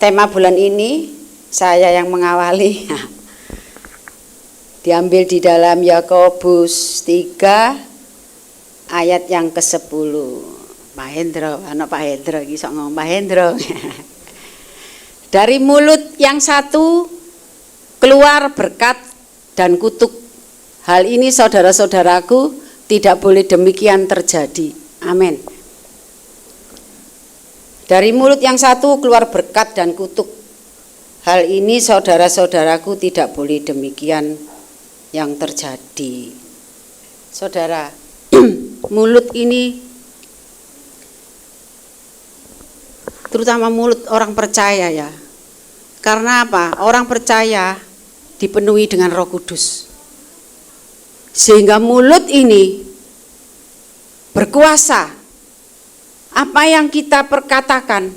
tema bulan ini saya yang mengawali. Diambil di dalam Yakobus 3 ayat yang ke-10. Pak Hendro, anak Pak Hendro iki sok ngomong Pak Hendro. Dari mulut yang satu keluar berkat dan kutuk. Hal ini saudara-saudaraku tidak boleh demikian terjadi. Amin. Dari mulut yang satu keluar berkat dan kutuk. Hal ini saudara-saudaraku tidak boleh demikian yang terjadi. Saudara, mulut ini terutama mulut orang percaya ya. Karena apa? Orang percaya dipenuhi dengan Roh Kudus. Sehingga mulut ini berkuasa. Apa yang kita perkatakan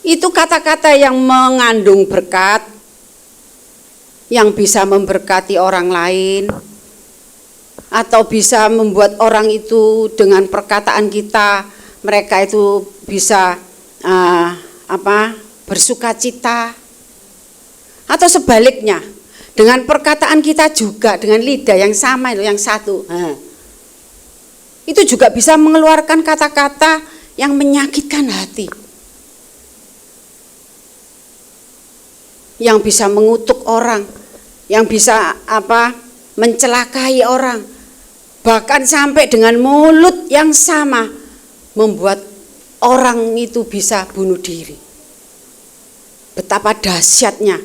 itu kata-kata yang mengandung berkat, yang bisa memberkati orang lain, atau bisa membuat orang itu dengan perkataan kita, mereka itu bisa bersukacita, atau sebaliknya dengan perkataan kita juga dengan lidah yang sama yang satu. Itu juga bisa mengeluarkan kata-kata yang menyakitkan hati, yang bisa mengutuk orang, yang bisa mencelakai orang, bahkan sampai dengan mulut yang sama membuat orang itu bisa bunuh diri. Betapa dahsyatnya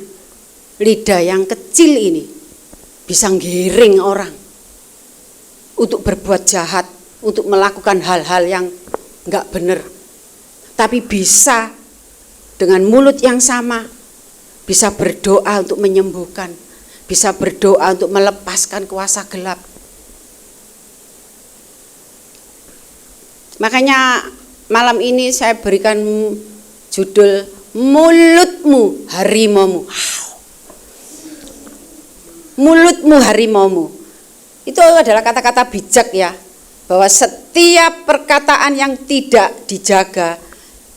lidah yang kecil ini bisa nggiring orang untuk berbuat jahat, untuk melakukan hal-hal yang enggak benar. Tapi bisa dengan mulut yang sama bisa berdoa untuk menyembuhkan, bisa berdoa untuk melepaskan kuasa gelap. Makanya malam ini saya berikan judul mulutmu harimaumu. Mulutmu harimaumu. Itu adalah kata-kata bijak ya, bahwa setiap perkataan yang tidak dijaga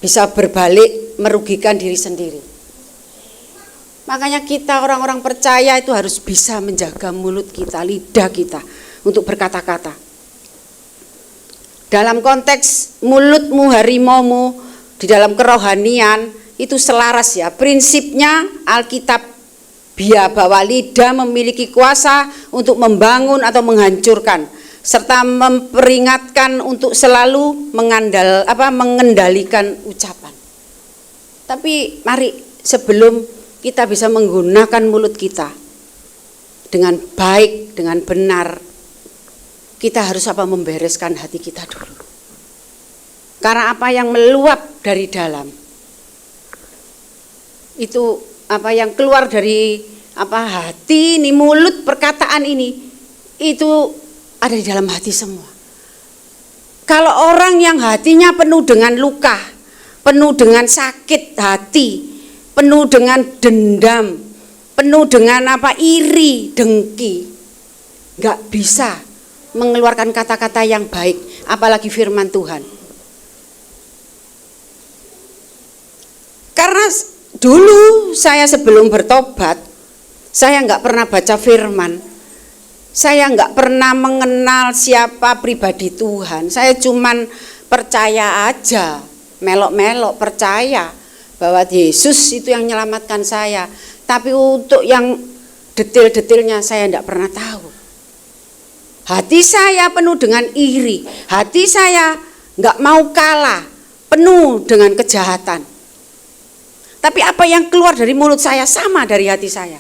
bisa berbalik merugikan diri sendiri. Makanya kita orang-orang percaya itu harus bisa menjaga mulut kita, lidah kita untuk berkata-kata. Dalam konteks mulutmu harimaumu di dalam kerohanian itu selaras ya. Prinsipnya Alkitab bahwa lidah memiliki kuasa untuk membangun atau menghancurkan, serta memperingatkan untuk selalu mengendalikan ucapan. Tapi mari sebelum kita bisa menggunakan mulut kita dengan baik, dengan benar, kita harus membereskan hati kita dulu. Karena apa yang meluap dari dalam itu yang keluar dari hati ini, mulut, perkataan ini itu ada di dalam hati semua. Kalau orang yang hatinya penuh dengan luka, penuh dengan sakit hati, penuh dengan dendam, penuh dengan iri, dengki, enggak bisa mengeluarkan kata-kata yang baik, apalagi firman Tuhan. Karena dulu saya sebelum bertobat, saya enggak pernah baca firman, saya enggak pernah mengenal siapa pribadi Tuhan. Saya cuman percaya aja, melok-melok percaya bahwa Yesus itu yang menyelamatkan saya. Tapi untuk yang detail-detailnya saya enggak pernah tahu. Hati saya penuh dengan iri, hati saya enggak mau kalah, penuh dengan kejahatan. Tapi apa yang keluar dari mulut saya sama dari hati saya.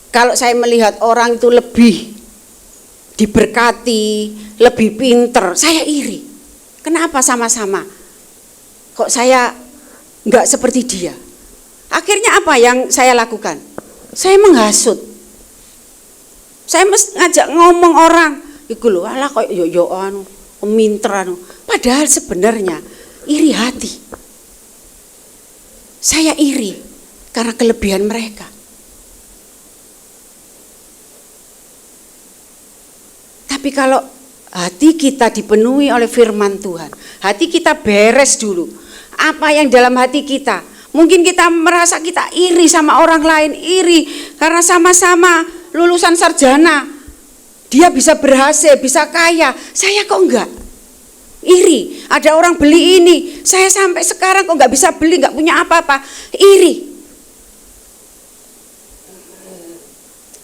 Kalau saya melihat orang itu lebih diberkati, lebih pinter, saya iri. Kenapa sama-sama? Kok saya enggak seperti dia? Akhirnya apa yang saya lakukan? Saya menghasut. Saya ngajak ngomong orang, iku lho alah kok yo minter Padahal sebenarnya iri hati. Saya iri karena kelebihan mereka. Tapi kalau hati kita dipenuhi oleh firman Tuhan. Hati kita beres dulu. Apa yang dalam hati kita? Mungkin kita merasa kita iri sama orang lain, iri karena sama-sama lulusan sarjana. Dia bisa berhasil, bisa kaya. Saya kok enggak? Iri. Ada orang beli ini, saya sampai sekarang kok enggak bisa beli, enggak punya apa-apa. Iri.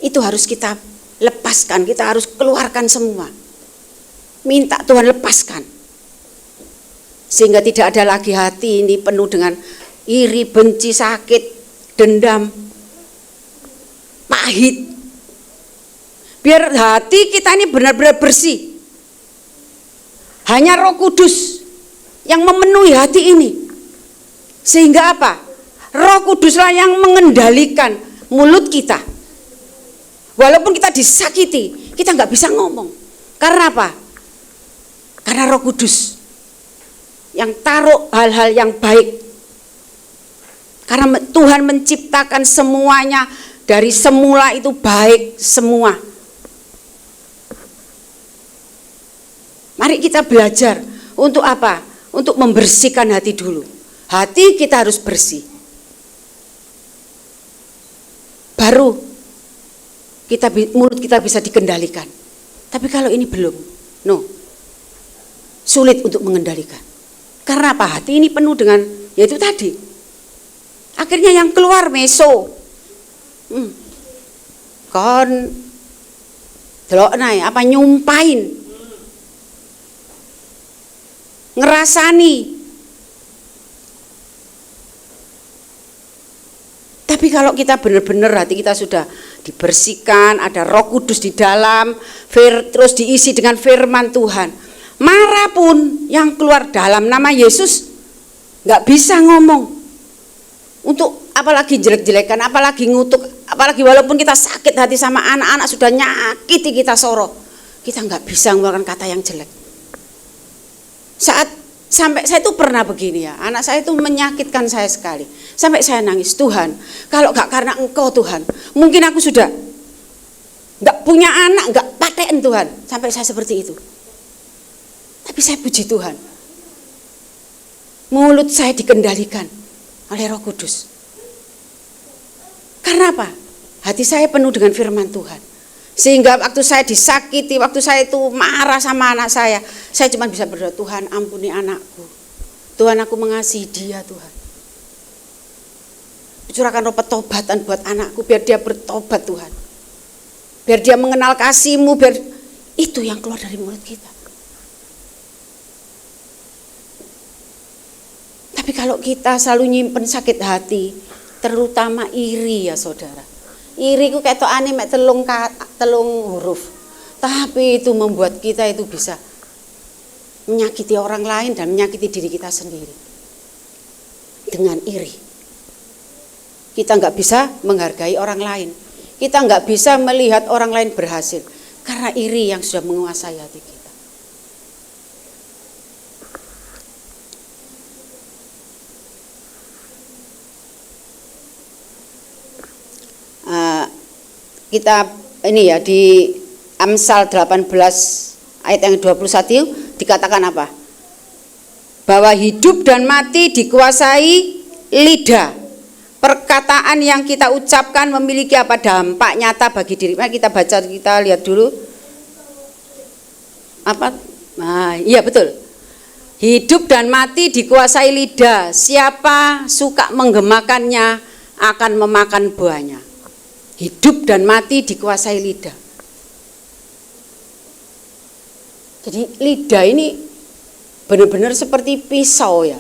Itu harus kita lepaskan, kita harus keluarkan semua. Minta Tuhan lepaskan. Sehingga tidak ada lagi hati ini penuh dengan iri, benci, sakit, dendam, pahit. Biar hati kita ini benar-benar bersih. Hanya Roh Kudus yang memenuhi hati ini. Sehingga apa? Roh Kuduslah yang mengendalikan mulut kita. Walaupun kita disakiti, kita nggak bisa ngomong. Karena apa? Karena Roh Kudus yang taruh hal-hal yang baik. Karena Tuhan menciptakan semuanya dari semula itu baik semua. Mari kita belajar untuk apa? Untuk membersihkan hati dulu. Hati kita harus bersih. Baru mulut kita bisa dikendalikan. Tapi kalau ini belum, sulit untuk mengendalikan. Karena apa? Hati ini penuh dengan, yaitu tadi. Akhirnya yang keluar meso. Kon delok nae apa nyumpain. Ngerasani. Tapi kalau kita benar-benar hati kita sudah dibersihkan, ada Roh Kudus di dalam, terus diisi dengan firman Tuhan. Marah pun yang keluar dalam nama Yesus nggak bisa ngomong. Untuk apalagi jelek-jelekan, apalagi ngutuk, apalagi walaupun kita sakit hati sama anak-anak sudah nyakiti kita soro, kita nggak bisa mengeluarkan kata yang jelek. Sampai saya itu pernah begini ya, anak saya itu menyakitkan saya sekali. Sampai saya nangis, Tuhan, kalau gak karena Engkau Tuhan, mungkin aku sudah gak punya anak, gak paten Tuhan. Sampai saya seperti itu. Tapi saya puji Tuhan, mulut saya dikendalikan oleh Roh Kudus. Karena apa? Hati saya penuh dengan firman Tuhan. Sehingga waktu saya disakiti, waktu saya itu marah sama anak saya cuma bisa berdoa, Tuhan ampuni anakku. Tuhan aku mengasihi dia Tuhan. Curahkan roh petobatan buat anakku, biar dia bertobat Tuhan. Biar dia mengenal kasih-Mu, biar itu yang keluar dari mulut kita. Tapi kalau kita selalu nyimpen sakit hati, terutama iri ya saudara. Iri ku ketokane mek telung huruf. Tapi itu membuat kita itu bisa menyakiti orang lain dan menyakiti diri kita sendiri. Dengan iri. Kita nggak bisa menghargai orang lain. Kita nggak bisa melihat orang lain berhasil. Karena iri yang sudah menguasai hati kita. Kita ini ya di Amsal 18 ayat yang 21 dikatakan apa? Bahwa hidup dan mati dikuasai lidah. Perkataan yang kita ucapkan memiliki apa dampak nyata bagi diri. Mari kita baca, kita lihat dulu. Apa? Nah, iya betul. Hidup dan mati dikuasai lidah. Siapa suka menggemakannya akan memakan buahnya. Hidup dan mati dikuasai lidah. Jadi lidah ini benar-benar seperti pisau ya.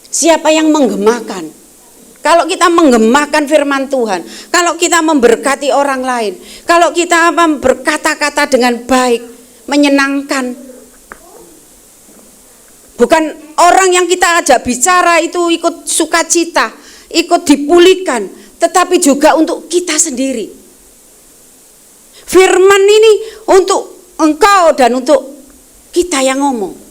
Siapa yang menggemakan? Kalau kita menggemakan firman Tuhan, kalau kita memberkati orang lain, kalau kita berkata-kata dengan baik, menyenangkan. Bukan orang yang kita ajak bicara itu ikut sukacita, ikut dipulihkan, tetapi juga untuk kita sendiri. Firman ini untuk engkau dan untuk kita yang ngomong.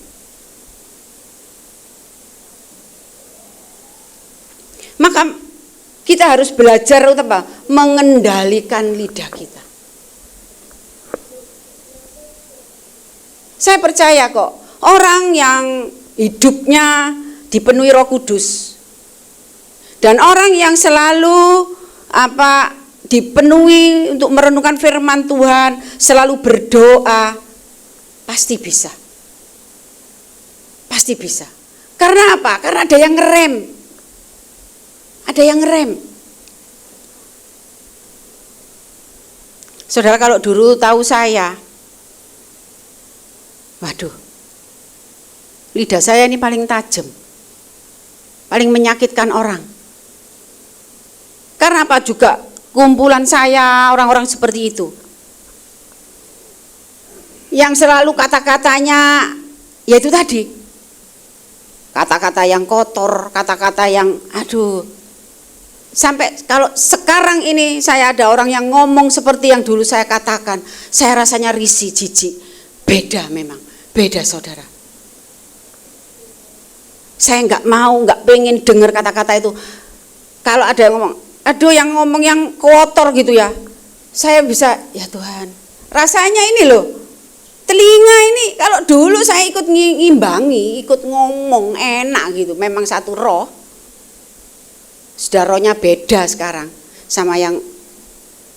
Maka kita harus belajar apa? Mengendalikan lidah kita. Saya percaya kok, orang yang hidupnya dipenuhi Roh Kudus dan orang yang selalu dipenuhi untuk merenungkan firman Tuhan, selalu berdoa, pasti bisa. Pasti bisa. Karena apa? Karena ada yang ngerem. Ada yang ngerem. Saudara, kalau dulu tahu saya, waduh, lidah saya ini paling tajam, paling menyakitkan orang. Karena apa? Juga kumpulan saya orang-orang seperti itu, yang selalu kata-katanya yaitu tadi, kata-kata yang kotor, kata-kata yang aduh. Sampai kalau sekarang ini saya ada orang yang ngomong seperti yang dulu saya katakan, saya rasanya risih, jijik. Beda memang, beda saudara. Saya nggak pengen dengar kata-kata itu. Kalau ada yang ngomong, aduh yang ngomong yang kotor gitu ya, saya bisa, ya Tuhan, rasanya ini loh, telinga ini kalau dulu saya ikut ngimbangi, ikut ngomong enak gitu, memang satu roh. Sudah rohnya beda sekarang sama yang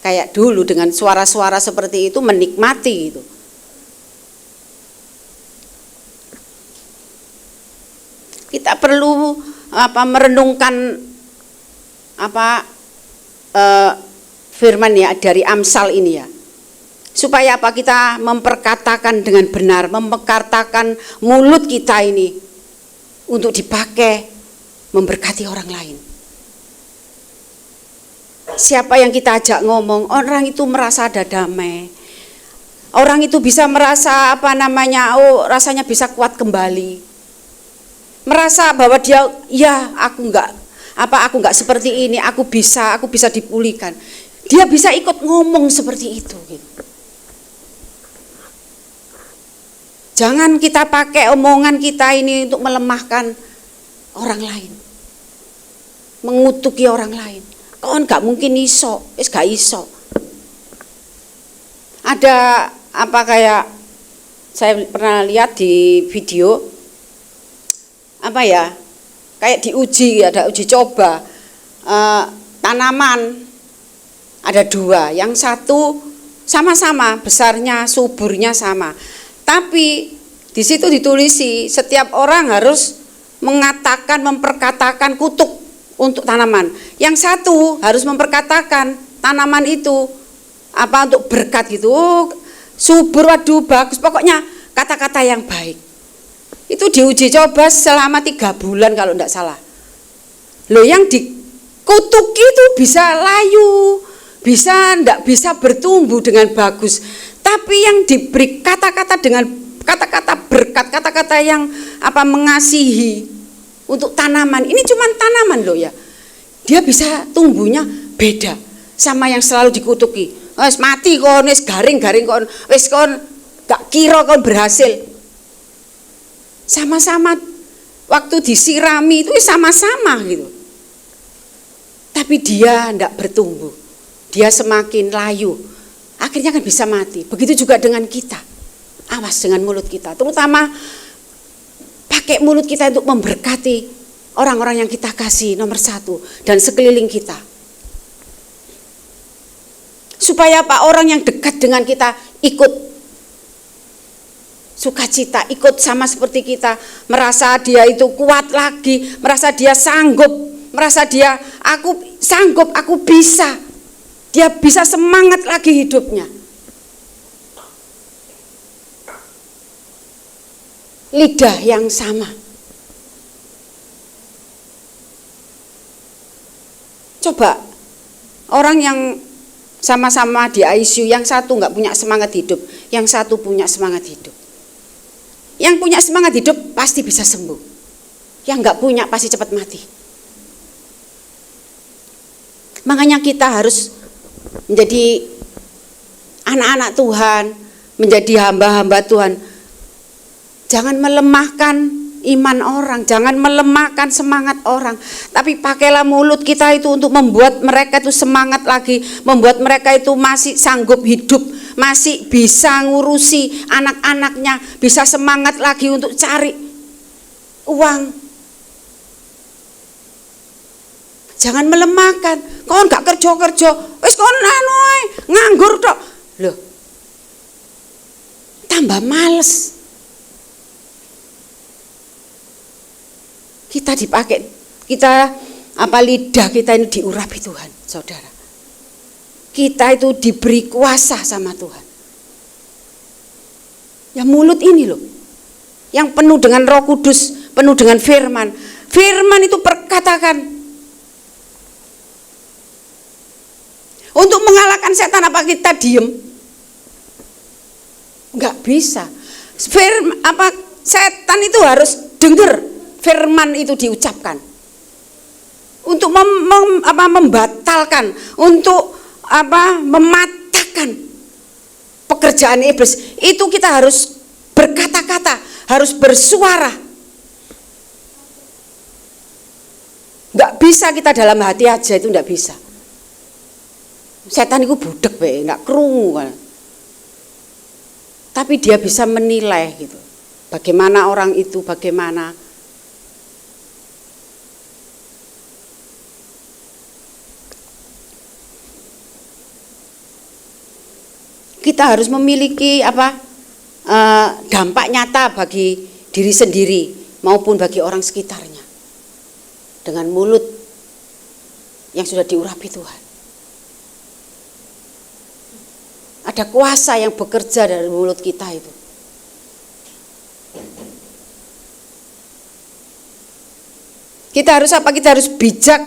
kayak dulu dengan suara-suara seperti itu, menikmati gitu. Kita perlu merenungkan firman ya dari Amsal ini ya. Supaya apa? Kita memperkatakan dengan benar, memperkatakan mulut kita ini untuk dipakai memberkati orang lain. Siapa yang kita ajak ngomong, orang itu merasa ada damai. Orang itu bisa merasa rasanya bisa kuat kembali. Merasa bahwa dia, ya aku enggak seperti ini, aku bisa dipulihkan. Dia bisa ikut ngomong seperti itu gitu. Jangan kita pakai omongan kita ini untuk melemahkan orang lain, mengutuki orang lain. Kon gak mungkin iso, gak iso. Ada kayak saya pernah lihat di video kayak diuji, ada uji coba tanaman ada dua, yang satu sama-sama besarnya, suburnya sama, tapi di situ ditulisi setiap orang harus memperkatakan kutuk untuk tanaman. Yang satu harus memperkatakan tanaman itu untuk berkat gitu. Subur, waduh bagus, pokoknya kata-kata yang baik. Itu diuji coba selama 3 bulan kalau enggak salah. Loh, yang dikutuki itu bisa layu, enggak bisa bertumbuh dengan bagus. Tapi yang diberi kata-kata dengan kata-kata berkat, kata-kata yang mengasihi untuk tanaman, ini cuma tanaman loh ya. Dia bisa tumbuhnya beda sama yang selalu dikutuki. Wes mati kon, wes garing-garing kon, wes kon gak kira kon berhasil. Sama-sama waktu disirami itu sama-sama gitu. Tapi dia ndak bertumbuh. Dia semakin layu. Akhirnya kan bisa mati. Begitu juga dengan kita. Awas dengan mulut kita, terutama pakai mulut kita untuk memberkati orang-orang yang kita kasih nomor 1 dan sekeliling kita. Supaya orang yang dekat dengan kita ikut sukacita, ikut sama seperti kita, merasa dia itu kuat lagi, merasa dia sanggup, merasa dia aku sanggup, aku bisa. Dia bisa semangat lagi hidupnya. Lidah yang sama. Coba orang yang sama-sama di ICU, yang satu nggak punya semangat hidup, yang satu punya semangat hidup. Yang punya semangat hidup pasti bisa sembuh. Yang nggak punya pasti cepat mati. Makanya kita harus menjadi anak-anak Tuhan, menjadi hamba-hamba Tuhan. Jangan melemahkan iman orang, jangan melemahkan semangat orang, tapi pakailah mulut kita itu untuk membuat mereka itu semangat lagi, membuat mereka itu masih sanggup hidup, masih bisa ngurusi anak-anaknya, bisa semangat lagi untuk cari uang. Jangan melemahkan. Kon gak kerja-kerja, wis kon anu ae, nganggur tok. Loh. Tambah males. Kita dipakai, lidah kita ini diurapi Tuhan, saudara. Kita itu diberi kuasa sama Tuhan. Ya mulut ini loh, yang penuh dengan Roh Kudus, penuh dengan firman. Firman itu perkatakan. Untuk mengalahkan setan apa kita diem? Enggak bisa. Setan itu harus dengar firman itu diucapkan. Untuk membatalkan, untuk mematahkan pekerjaan iblis. Itu kita harus berkata-kata, harus bersuara. Enggak bisa kita dalam hati aja, itu enggak bisa. Setan itu budek bae, enggak krungu kan. Tapi dia bisa menilai gitu. Bagaimana orang itu, bagaimana. Kita harus memiliki dampak nyata bagi diri sendiri maupun bagi orang sekitarnya. Dengan mulut yang sudah diurapi Tuhan. Ada kuasa yang bekerja dari mulut kita itu. Kita harus apa? Kita harus bijak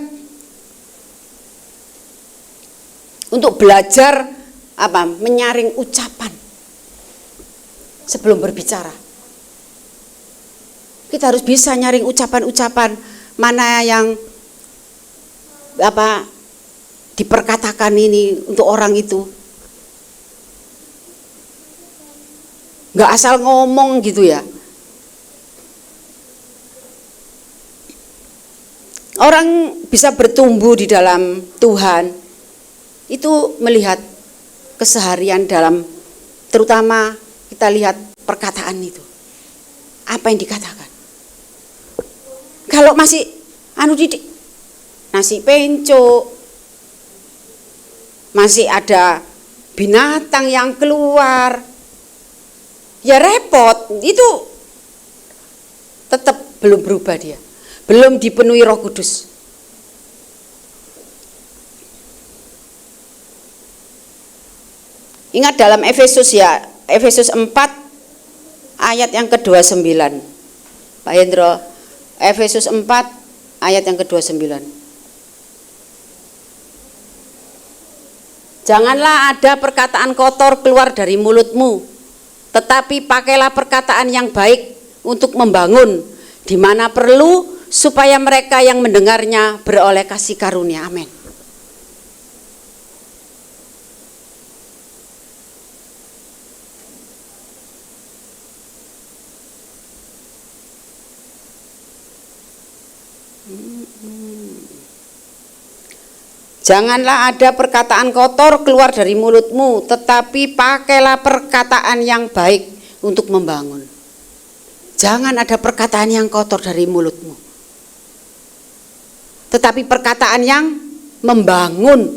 untuk belajar menyaring ucapan sebelum berbicara. Kita harus bisa nyaring ucapan-ucapan mana yang diperkatakan ini untuk orang itu. Nggak asal ngomong gitu ya. Orang bisa bertumbuh di dalam Tuhan itu melihat keseharian dalam, terutama kita lihat perkataan itu. Apa yang dikatakan? Kalau masih didik, nasi penco, masih ada binatang yang keluar, ya repot, itu tetap belum berubah dia, belum dipenuhi Roh Kudus. Ingat dalam Efesus 4 ayat yang ke-29. Pak Hendro, Efesus 4 ayat yang ke-29. Janganlah ada perkataan kotor keluar dari mulutmu, tetapi pakailah perkataan yang baik untuk membangun di mana perlu, supaya mereka yang mendengarnya beroleh kasih karunia. Amin. Janganlah ada perkataan kotor keluar dari mulutmu, tetapi pakailah perkataan yang baik untuk membangun. Jangan ada perkataan yang kotor dari mulutmu, tetapi perkataan yang membangun.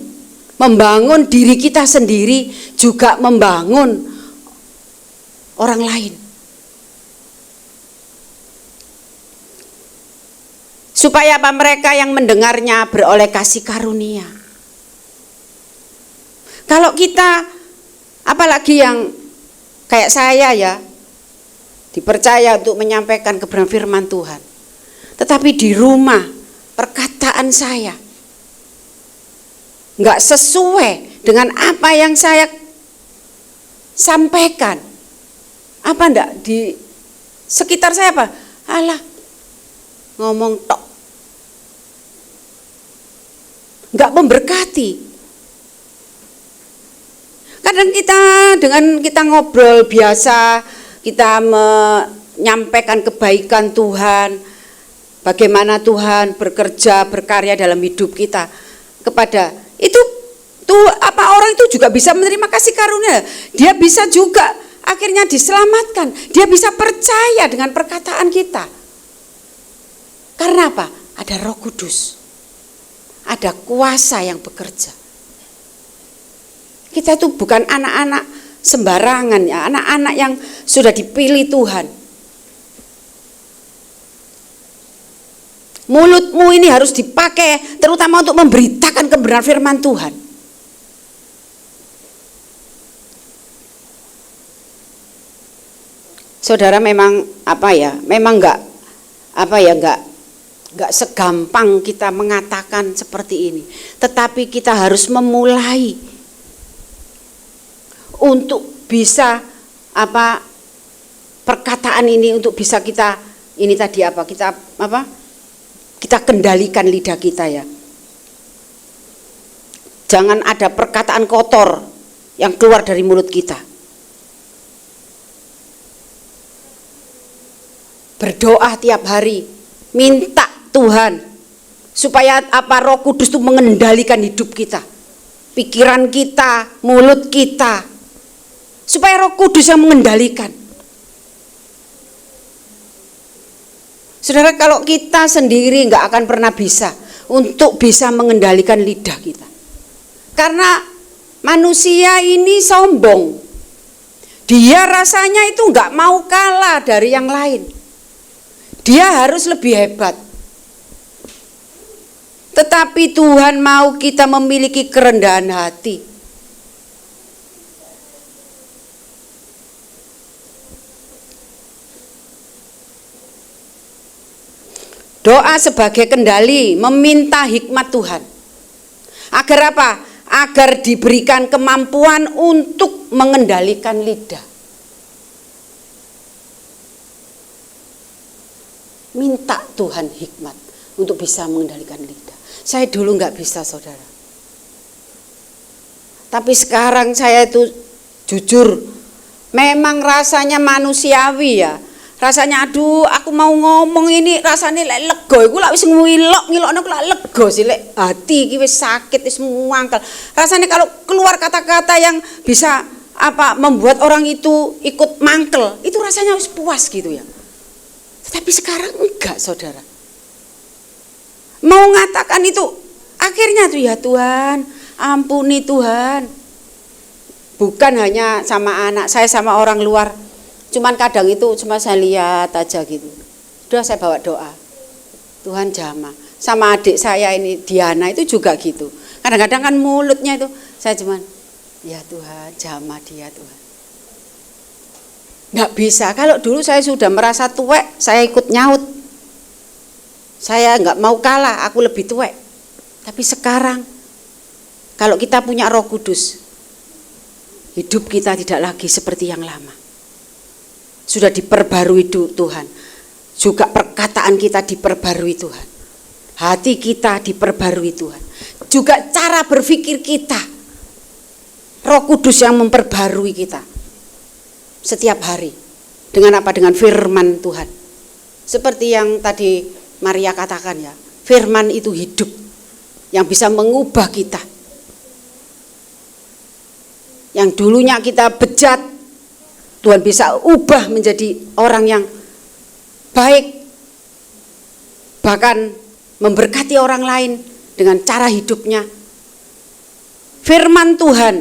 Membangun diri kita sendiri, juga membangun orang lain. Supaya mereka yang mendengarnya beroleh kasih karunia. Kalau kita, apalagi yang kayak saya ya, dipercaya untuk menyampaikan kebenaran firman Tuhan, tetapi di rumah perkataan saya nggak sesuai dengan apa yang saya sampaikan, apa enggak di sekitar saya alah ngomong tok, nggak memberkati. Kadang kita ngobrol biasa, kita menyampaikan kebaikan Tuhan, bagaimana Tuhan bekerja, berkarya dalam hidup kita, kepada itu orang itu juga bisa menerima kasih karunia. Dia bisa juga akhirnya diselamatkan. Dia bisa percaya dengan perkataan kita. Karena apa? Ada Roh Kudus. Ada kuasa yang bekerja. Kita itu bukan anak-anak sembarangan ya, anak-anak yang sudah dipilih Tuhan. Mulutmu ini harus dipakai terutama untuk memberitakan kebenaran firman Tuhan. Saudara, memang memang enggak segampang kita mengatakan seperti ini. Tetapi kita harus memulai untuk bisa perkataan ini untuk bisa kita kita kendalikan lidah kita ya. Jangan ada perkataan kotor yang keluar dari mulut kita. Berdoa tiap hari, minta Tuhan supaya Roh Kudus itu mengendalikan hidup kita, pikiran kita, mulut kita, supaya Roh Kudus yang mengendalikan. Saudara, kalau kita sendiri nggak akan pernah bisa untuk bisa mengendalikan lidah kita, karena manusia ini sombong. Dia rasanya itu nggak mau kalah dari yang lain. Dia harus lebih hebat. Tetapi Tuhan mau kita memiliki kerendahan hati. Doa sebagai kendali, meminta hikmat Tuhan. Agar apa? Agar diberikan kemampuan untuk mengendalikan lidah. Minta Tuhan hikmat untuk bisa mengendalikan lidah. Saya dulu nggak bisa, saudara. Tapi sekarang saya itu jujur, memang rasanya manusiawi ya. Rasanya aduh, aku mau ngomong ini rasanya lega. Iku lak wis ngilokno aku lak lega sih, lek hati iki wis sakit, wis muangkel. Rasanya kalau keluar kata-kata yang bisa membuat orang itu ikut mangkel, itu rasanya wis puas gitu ya. Tapi sekarang enggak, saudara. Mau ngatakan itu akhirnya tuh ya Tuhan, ampuni Tuhan. Bukan hanya sama anak saya, sama orang luar. Cuman kadang itu cuma saya lihat aja gitu. Udah saya bawa doa. Tuhan jamah. Sama adik saya ini Diana itu juga gitu. Kadang-kadang kan mulutnya itu saya cuman ya Tuhan jamah dia Tuhan. Nggak bisa. Kalau dulu saya sudah merasa tuwek, saya ikut nyaut. Saya nggak mau kalah, aku lebih tuwek. Tapi sekarang, kalau kita punya Roh Kudus, hidup kita tidak lagi seperti yang lama. Sudah diperbarui Tuhan. Juga perkataan kita diperbarui Tuhan. Hati kita diperbarui Tuhan. Juga cara berpikir kita. Roh Kudus yang memperbarui kita. Setiap hari. Dengan apa? Dengan firman Tuhan. Seperti yang tadi Maria katakan ya. Firman itu hidup. Yang bisa mengubah kita. Yang dulunya kita bejat, Tuhan bisa ubah menjadi orang yang baik. Bahkan memberkati orang lain dengan cara hidupnya. Firman Tuhan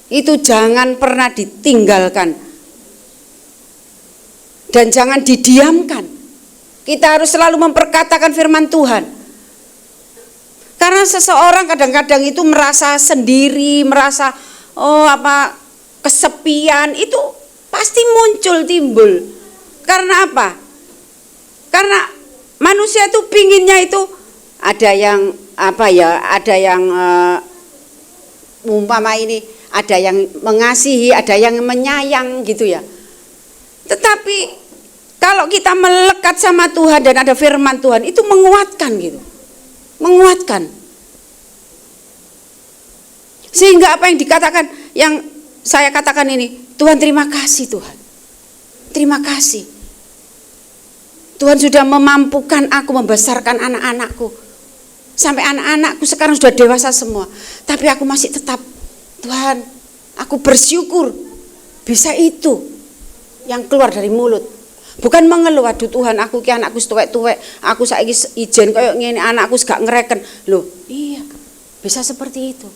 itu jangan pernah ditinggalkan. Dan jangan didiamkan. Kita harus selalu memperkatakan firman Tuhan. Karena seseorang kadang-kadang itu merasa sendiri, merasa kesepian, itu pasti timbul. Karena apa? Karena manusia itu pinginnya itu ada yang ada yang umpama ini, ada yang mengasihi, ada yang menyayang gitu ya. Tetapi kalau kita melekat sama Tuhan dan ada firman Tuhan, itu menguatkan gitu. Menguatkan. Sehingga apa yang dikatakan, yang saya katakan ini, Tuhan terima kasih Tuhan. Terima kasih. Tuhan sudah memampukan aku membesarkan anak-anakku. Sampai anak-anakku sekarang sudah dewasa semua. Tapi aku masih tetap, Tuhan, aku bersyukur Bisa itu yang keluar dari mulut. Bukan mengeluh, aduh Tuhan aku ki anakku tuwek-tuwek, aku saiki ijen koyo ngene, anakku gak ngereken. Loh, iya. Bisa seperti itu.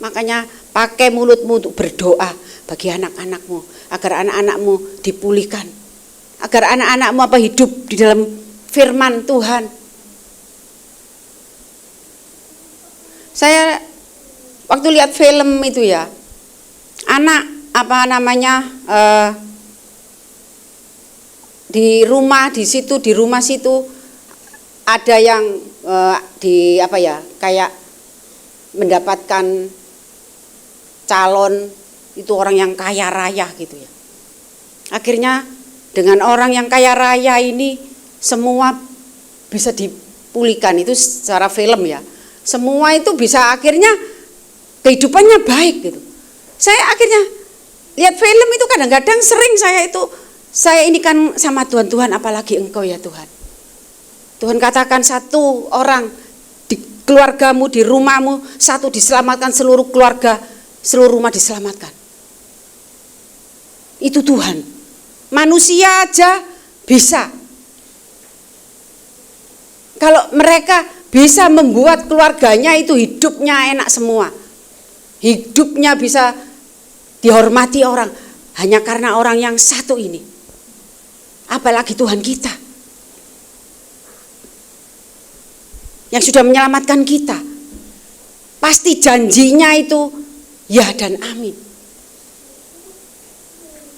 Makanya pakai mulutmu untuk berdoa bagi anak-anakmu, agar anak-anakmu dipulihkan. Agar anak-anakmu hidup di dalam firman Tuhan. Saya waktu lihat film itu ya, anak di rumah situ ada yang kayak mendapatkan calon itu orang yang kaya raya gitu ya. Akhirnya dengan orang yang kaya raya ini semua bisa dipulihkan, itu secara film ya. Semua itu bisa akhirnya kehidupannya baik gitu. Saya akhirnya lihat film itu kadang-kadang sering saya ini kan sama Tuhan, Tuhan apalagi Engkau ya Tuhan. Tuhan katakan satu orang di keluargamu, di rumahmu, satu diselamatkan, seluruh keluarga, seluruh rumah diselamatkan. Itu Tuhan. Manusia aja bisa. Kalau mereka bisa membuat keluarganya itu hidupnya enak semua. Hidupnya bisa dihormati orang hanya karena orang yang satu ini. Apalagi Tuhan kita yang sudah menyelamatkan kita. Pasti janjinya itu ya dan amin.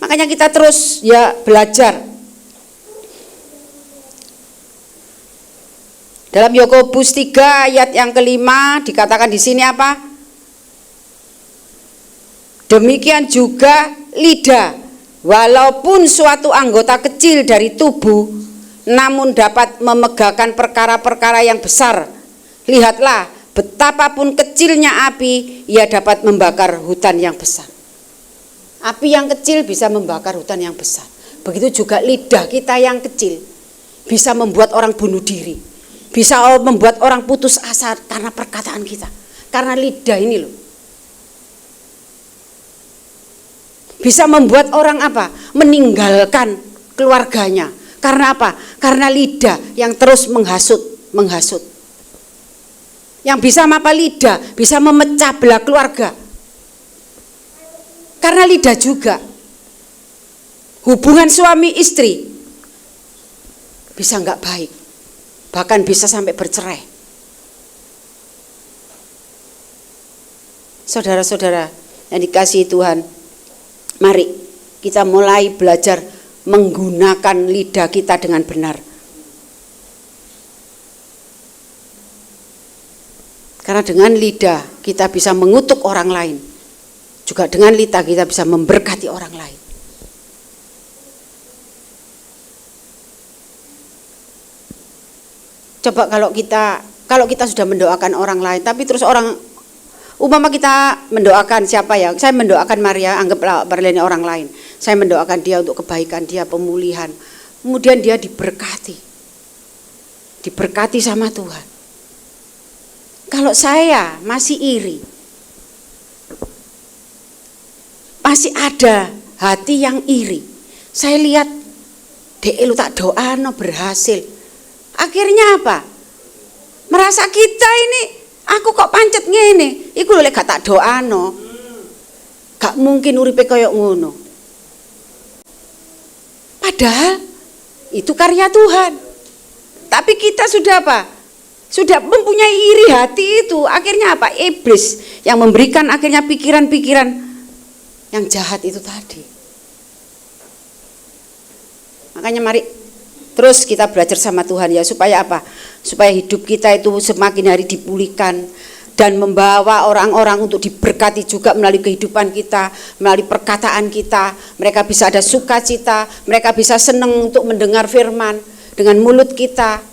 Makanya kita terus ya belajar. Dalam Yakobus 3 ayat yang kelima dikatakan di sini apa? Demikian juga lidah, walaupun suatu anggota kecil dari tubuh, namun dapat memegahkan perkara-perkara yang besar. Lihatlah, betapapun kecilnya api, ia dapat membakar hutan yang besar. Api yang kecil bisa membakar hutan yang besar. Begitu juga lidah kita yang kecil bisa membuat orang bunuh diri, bisa membuat orang putus asa karena perkataan kita. Karena lidah ini loh, bisa membuat orang meninggalkan keluarganya. Karena apa? Karena lidah yang terus menghasut. Yang bisa lidah bisa memecah belah keluarga. Karena lidah juga hubungan suami istri bisa enggak baik, bahkan bisa sampai bercerai. Saudara-saudara yang dikasihi Tuhan, mari kita mulai belajar menggunakan lidah kita dengan benar. Karena dengan lidah kita bisa mengutuk orang lain. Juga dengan lidah kita bisa memberkati orang lain. Coba kalau kita sudah mendoakan orang lain, tapi terus umpama kita mendoakan siapa ya? Saya mendoakan Maria, anggaplah Marlene orang lain. Saya mendoakan dia untuk kebaikan dia, pemulihan. Kemudian dia diberkati sama Tuhan. Kalau saya masih iri, masih ada hati yang iri. Saya lihat lu tak doano berhasil. Akhirnya apa? Merasa kita ini, aku kok pancet ngene. Iku lho lek gak tak doano. Gak mungkin uripe koyo ngono. Padahal itu karya Tuhan. Tapi kita sudah sudah mempunyai iri hati itu. Akhirnya iblis yang memberikan akhirnya pikiran-pikiran yang jahat itu tadi. Makanya mari terus kita belajar sama Tuhan ya, supaya supaya hidup kita itu semakin hari dipulihkan dan membawa orang-orang untuk diberkati juga melalui kehidupan kita, melalui perkataan kita. Mereka bisa ada sukacita, mereka bisa senang untuk mendengar firman dengan mulut kita.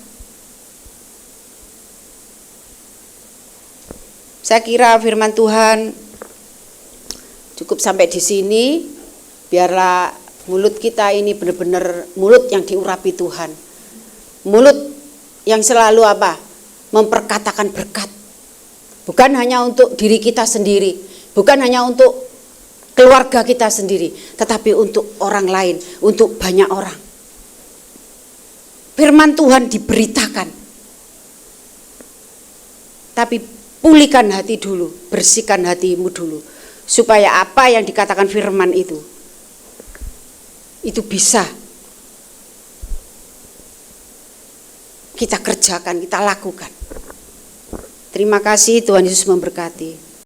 Saya kira firman Tuhan cukup sampai di sini. Biarlah mulut kita ini benar-benar mulut yang diurapi Tuhan. Mulut yang selalu memperkatakan berkat. Bukan hanya untuk diri kita sendiri, bukan hanya untuk keluarga kita sendiri, tetapi untuk orang lain, untuk banyak orang. Firman Tuhan diberitakan. Tapi pulihkan hati dulu, bersihkan hatimu dulu, supaya apa yang dikatakan firman itu bisa kita kerjakan, kita lakukan. Terima kasih, Tuhan Yesus memberkati.